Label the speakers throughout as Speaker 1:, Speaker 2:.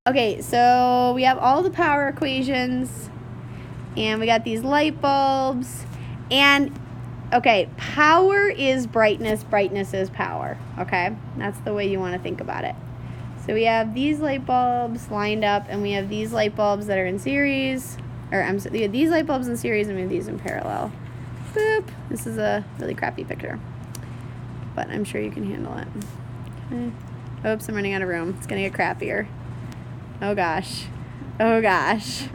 Speaker 1: Okay, so we have all the power equations, and we got these light bulbs, and okay, power is brightness, brightness is power, okay? That's the way you want to think about it. So we have these light bulbs lined up, and we have these light bulbs that are in series, we have these light bulbs in series, and we have these in parallel. Boop. This is a really crappy picture, but I'm sure you can handle it. Okay. Oops, I'm running out of room. It's going to get crappier. Oh, gosh. Oh, gosh.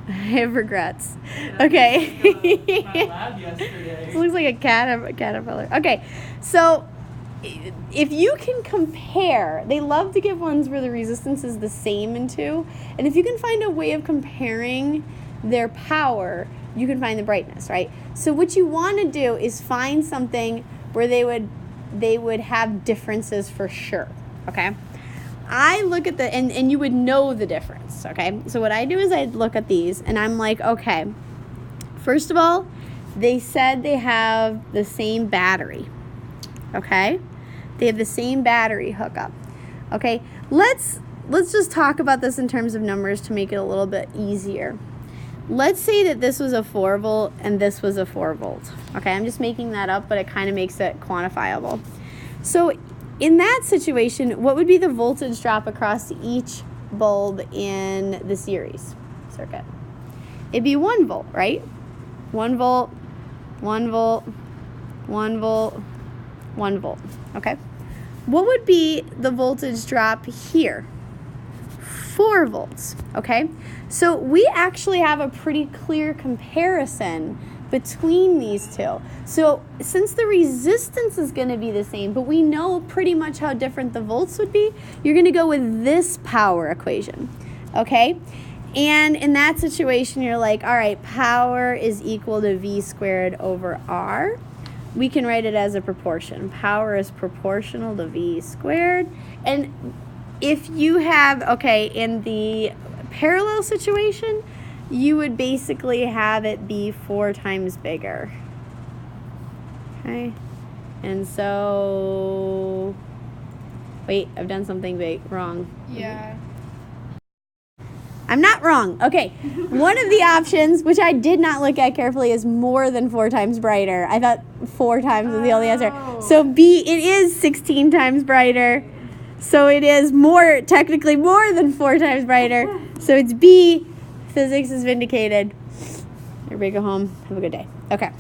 Speaker 1: I have regrets. Okay.
Speaker 2: My lab yesterday.
Speaker 1: This looks like a caterpillar. Okay, so if you can compare, they love to give ones where the resistance is the same in two, and if you can find a way of comparing their power, you can find the brightness, right? So what you want to do is find something where they would have differences for sure, okay? I look at and you would know the difference, okay? So what I do is I look at these, and I'm like, okay, first of all, they said they have the same battery, okay? They have the same battery hookup, okay? Let's just talk about this in terms of numbers to make it a little bit easier. Let's say that this was a 4 volt and this was a 4 volt, okay? I'm just making that up, but it kind of makes it quantifiable. So in that situation, what would be the voltage drop across each bulb in the series circuit? It'd be 1 volt, right? 1 volt, 1 volt, 1 volt, 1 volt, okay? What would be the voltage drop here? 4 volts, okay? So we actually have a pretty clear comparison between these two. So since the resistance is going to be the same, but we know pretty much how different the volts would be, you're going to go with this power equation, okay? And in that situation, you're like, all right, power is equal to V squared over R. We can write it as a proportion. Power is proportional to V squared. And if you have, okay, in the parallel situation, you would basically have it be 4 times bigger. Okay? And so, wait, I've done something wrong.
Speaker 3: Yeah.
Speaker 1: I'm not wrong. Okay. One of the options, which I did not look at carefully, is more than 4 times brighter. I thought 4 times was the only answer. So B, it is 16 times brighter. So it is technically more than 4 times brighter. So it's B. Physics is vindicated. Everybody go home. Have a good day. Okay.